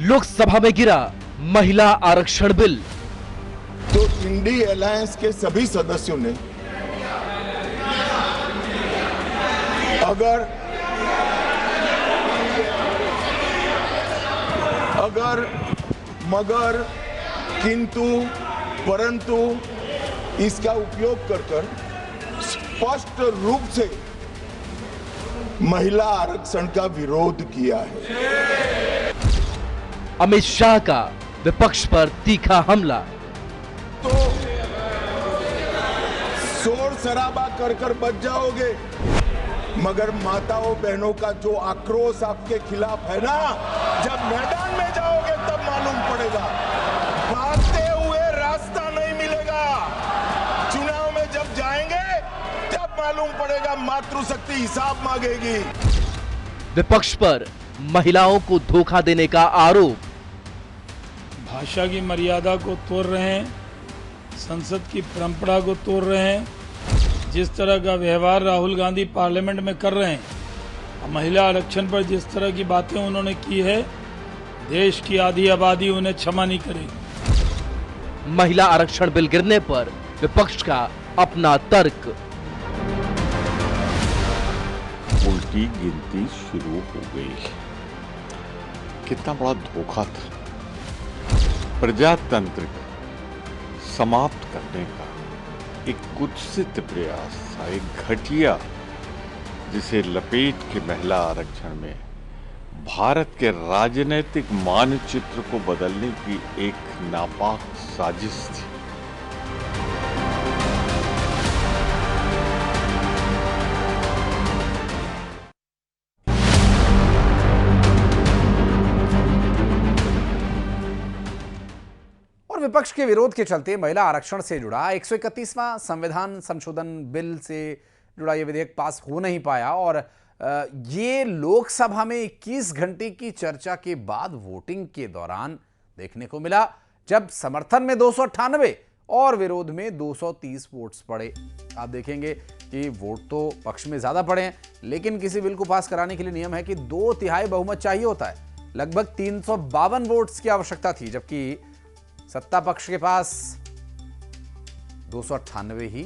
लोकसभा में गिरा महिला आरक्षण बिल। तो इंडी अलायंस के सभी सदस्यों ने अगर मगर किंतु परंतु इसका उपयोग कर स्पष्ट रूप से महिला आरक्षण का विरोध किया है। अमित शाह का विपक्ष पर तीखा हमला। तो शोर शराबा कर बच जाओगे, मगर माताओं बहनों का जो आक्रोश आपके खिलाफ है ना, जब मैदान में जाओगे तब मालूम पड़ेगा। भागते हुए रास्ता नहीं मिलेगा। चुनाव में जब जाएंगे तब मालूम पड़ेगा, मातृशक्ति हिसाब मांगेगी। विपक्ष पर महिलाओं को धोखा देने का आरोप। भाषा की मर्यादा को तोड़ रहे हैं, संसद की परंपरा को तोड़ रहे हैं। जिस तरह का व्यवहार राहुल गांधी पार्लियामेंट में कर रहे हैं, महिला आरक्षण पर जिस तरह की बातें उन्होंने की है, देश की आधी आबादी उन्हें क्षमा नहीं करेगी। महिला आरक्षण बिल गिरने पर विपक्ष का अपना तर्क। उल्टी गिनती शुरू हो गई। कितना बड़ा धोखा था। प्रजातंत्र को समाप्त करने का एक कुत्सित प्रयास था, एक घटिया, जिसे लपेट के महिला आरक्षण में भारत के राजनीतिक मानचित्र को बदलने की एक नापाक साजिश थी। विपक्ष के विरोध के चलते महिला आरक्षण से जुड़ा 131वां संविधान संशोधन बिल से जुड़ा यह विधेयक पास हो नहीं पाया और ये लोकसभा में 21 घंटे की चर्चा के बाद वोटिंग के दौरान देखने को मिला, जब समर्थन में 298 और विरोध में 230 वोट्स पड़े। आप देखेंगे कि वोट तो पक्ष में ज्यादा पड़े हैं, लेकिन किसी बिल को पास कराने के लिए नियम है कि 2/3 बहुमत चाहिए होता है। लगभग 352 वोट्स की आवश्यकता थी, जबकि सत्ता पक्ष के पास 298 ही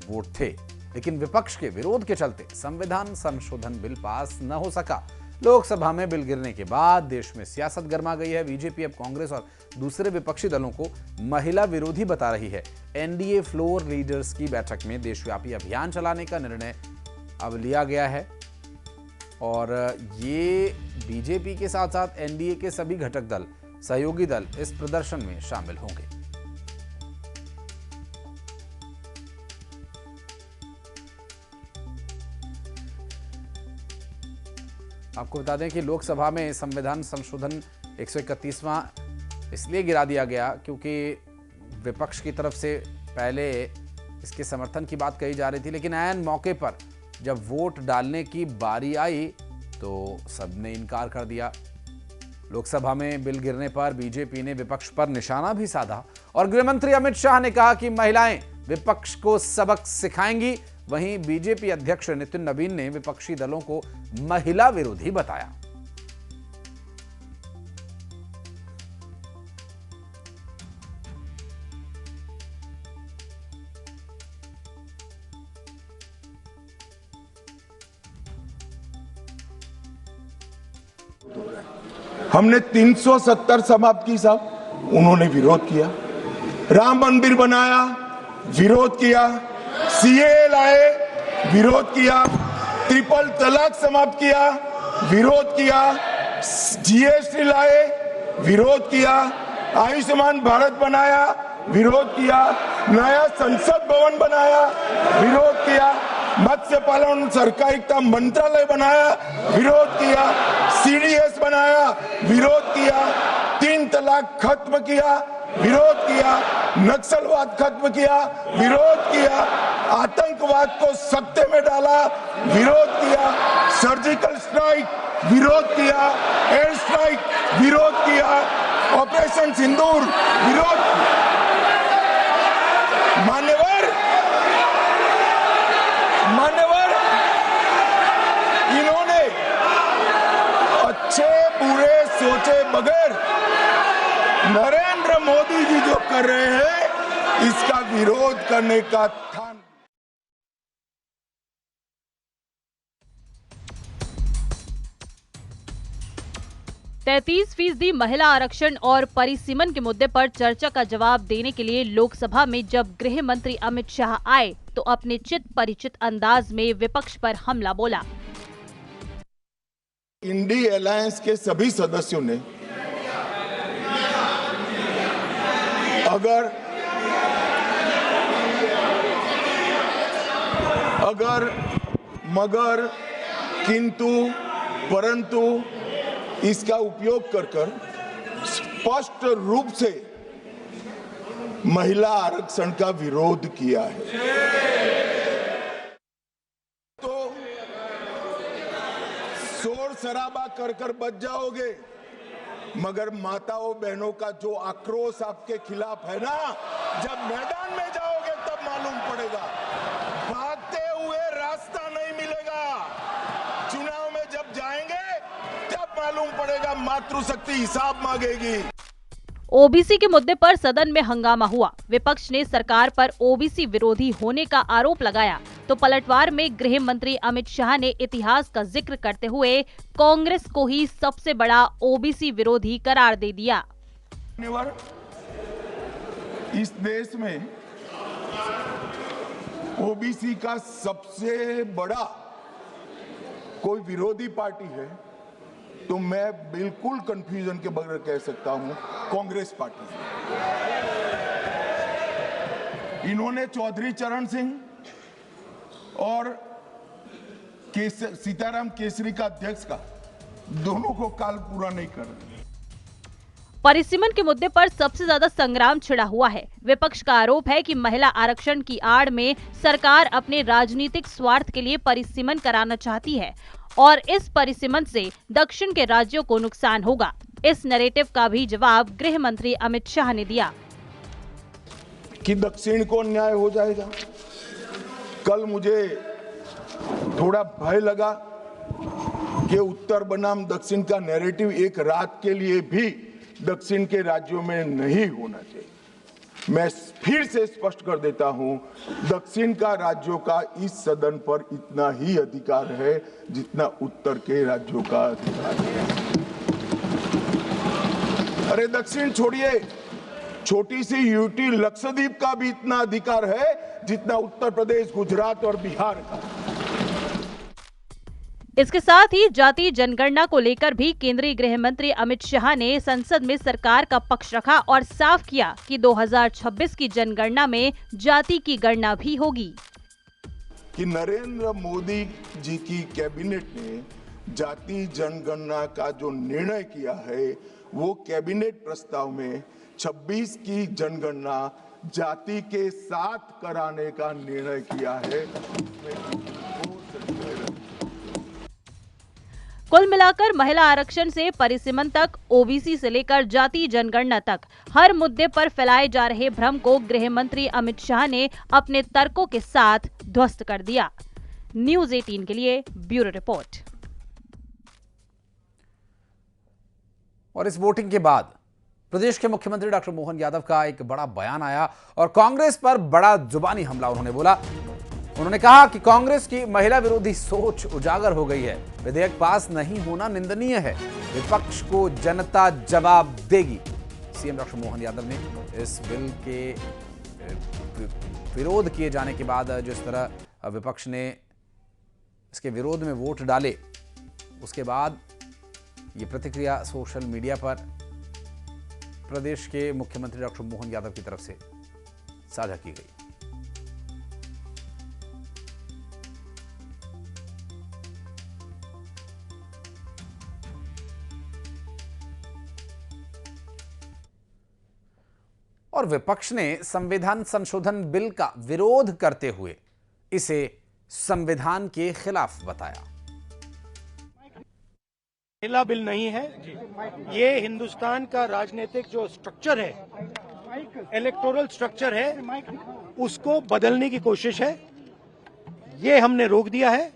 वोट थे। लेकिन विपक्ष के विरोध के चलते संविधान संशोधन बिल पास न हो सका। लोकसभा में बिल गिरने के बाद देश में सियासत गर्मा गई है। बीजेपी अब कांग्रेस और दूसरे विपक्षी दलों को महिला विरोधी बता रही है। एनडीए फ्लोर लीडर्स की बैठक में देशव्यापी अभियान चलाने का निर्णय अब लिया गया है और ये बीजेपी के साथ साथ एनडीए के सभी घटक दल, सहयोगी दल इस प्रदर्शन में शामिल होंगे। आपको बता दें कि लोकसभा में संविधान संशोधन 131वां इसलिए गिरा दिया गया क्योंकि विपक्ष की तरफ से पहले इसके समर्थन की बात कही जा रही थी, लेकिन ऐन मौके पर जब वोट डालने की बारी आई तो सबने इनकार कर दिया। लोकसभा में बिल गिरने पर बीजेपी ने विपक्ष पर निशाना भी साधा और गृहमंत्री अमित शाह ने कहा कि महिलाएं विपक्ष को सबक सिखाएंगी। वहीं बीजेपी अध्यक्ष नितिन नवीन ने विपक्षी दलों को महिला विरोधी बताया। हमने 370 समाप्त की साहब, उन्होंने विरोध किया। राम मंदिर बनाया, विरोध किया। सीए लाए, विरोध किया। ट्रिपल तलाक समाप्त किया, विरोध किया। जीएसटी लाए, विरोध किया। आयुष्मान भारत बनाया, विरोध किया। नया संसद भवन बनाया, विरोध किया। मत्स्य पालन सहकारिता मंत्रालय बनाया, विरोध किया। सीडीएस बनाया, विरोध किया। 3 तलाक खत्म किया, विरोध किया। नक्सलवाद खत्म किया, विरोध किया। आतंकवाद को सत्ते में डाला, विरोध किया। सर्जिकल स्ट्राइक, विरोध किया। एयर स्ट्राइक, विरोध किया। ऑपरेशन सिंदूर, विरोध किया। मान्यवर इन्होंने अच्छे बुरे सोचे बगैर नरेंद्र मोदी जी जो कर रहे हैं इसका विरोध करने का स्थान। 33% महिला आरक्षण और परिसीमन के मुद्दे पर चर्चा का जवाब देने के लिए लोकसभा में जब गृह मंत्री अमित शाह आए तो अपने चित परिचित अंदाज में विपक्ष पर हमला बोला। इंडी अलायंस के सभी सदस्यों ने अगर मगर किंतु परंतु इसका उपयोग कर स्पष्ट रूप से महिला आरक्षण का विरोध किया है। तो शोर शराबा कर बच जाओगे, मगर माताओं बहनों का जो आक्रोश आपके खिलाफ है ना, जब मैदान में जाओगे तब मालूम पड़ेगा। भागते हुए रास्ता नहीं मिलेगा। चुनाव में जब जाएंगे तब मालूम पड़ेगा, मातृशक्ति हिसाब मांगेगी। ओबीसी के मुद्दे पर सदन में हंगामा हुआ। विपक्ष ने सरकार पर ओबीसी विरोधी होने का आरोप लगाया तो पलटवार में गृह मंत्री अमित शाह ने इतिहास का जिक्र करते हुए कांग्रेस को ही सबसे बड़ा ओबीसी विरोधी करार दे दिया। इस देश में ओबीसी का सबसे बड़ा कोई विरोधी पार्टी है तो मैं बिल्कुल कंफ्यूजन के बगैर कह सकता हूं कांग्रेस पार्टी। इन्होंने चौधरी चरण सिंह और सीताराम केसरी का अध्यक्ष का दोनों को काल पूरा नहीं कर रहे। परिसीमन के मुद्दे पर सबसे ज्यादा संग्राम छिड़ा हुआ है। विपक्ष का आरोप है कि महिला आरक्षण की आड़ में सरकार अपने राजनीतिक स्वार्थ के लिए परिसीमन कराना चाहती है और इस परिसीमन से दक्षिण के राज्यों को नुकसान होगा। इस नैरेटिव का भी जवाब गृह मंत्री अमित शाह ने दिया कि दक्षिण को अन्याय हो जाएगा। कल मुझे थोड़ा भय लगा कि उत्तर बनाम दक्षिण का नैरेटिव एक रात के लिए भी दक्षिण के राज्यों में नहीं होना चाहिए। मैं फिर से स्पष्ट कर देता हूं, दक्षिण का राज्यों का इस सदन पर इतना ही अधिकार है जितना उत्तर के राज्यों का अधिकार है। अरे दक्षिण छोड़िए, छोटी सी यूटी लक्षद्वीप का भी इतना अधिकार है जितना उत्तर प्रदेश, गुजरात और बिहार का। इसके साथ ही जाति जनगणना को लेकर भी केंद्रीय गृह मंत्री अमित शाह ने संसद में सरकार का पक्ष रखा और साफ किया कि 2026 की जनगणना में जाति की गणना भी होगी। कि नरेंद्र मोदी जी की कैबिनेट ने जाति जनगणना का जो निर्णय किया है वो कैबिनेट प्रस्ताव में 26 की जनगणना जाति के साथ कराने का निर्णय किया है। कुल मिलाकर महिला आरक्षण से परिसीमन तक, ओबीसी से लेकर जाति जनगणना तक हर मुद्दे पर फैलाए जा रहे भ्रम को गृह मंत्री अमित शाह ने अपने तर्कों के साथ ध्वस्त कर दिया। न्यूज़ 18 के लिए ब्यूरो रिपोर्ट। और इस वोटिंग के बाद प्रदेश के मुख्यमंत्री डॉक्टर मोहन यादव का एक बड़ा बयान आया और कांग्रेस पर बड़ा जुबानी हमला उन्होंने बोला। उन्होंने कहा कि कांग्रेस की महिला विरोधी सोच उजागर हो गई है। विधेयक पास नहीं होना निंदनीय है। विपक्ष को जनता जवाब देगी। सीएम डॉक्टर मोहन यादव ने इस बिल के विरोध किए जाने के बाद जिस तरह विपक्ष ने इसके विरोध में वोट डाले, उसके बाद ये प्रतिक्रिया सोशल मीडिया पर प्रदेश के मुख्यमंत्री डॉक्टर मोहन यादव की तरफ से साझा की गई। और विपक्ष ने संविधान संशोधन बिल का विरोध करते हुए इसे संविधान के खिलाफ बताया। महिला बिल नहीं है, ये हिंदुस्तान का राजनीतिक जो स्ट्रक्चर है, इलेक्टोरल स्ट्रक्चर है, उसको बदलने की कोशिश है। ये हमने रोक दिया है।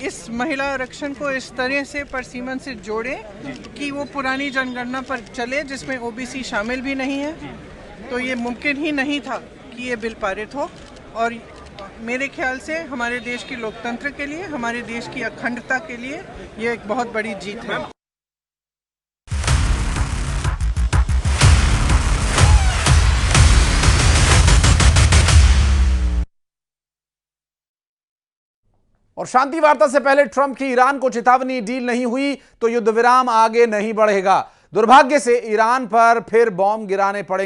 इस महिला आरक्षण को इस तरह से परसिमन से जोड़ें कि वो पुरानी जनगणना पर चले जिसमें ओबीसी शामिल भी नहीं है। तो ये मुमकिन ही नहीं था कि ये बिल पारित हो, और मेरे ख्याल से हमारे देश की लोकतंत्र के लिए, हमारे देश की अखंडता के लिए ये एक बहुत बड़ी जीत है। और शांति वार्ता से पहले ट्रंप की ईरान को चेतावनी, डील नहीं हुई तो युद्ध विराम आगे नहीं बढ़ेगा। दुर्भाग्य से ईरान पर फिर बॉम्ब गिराने पड़े।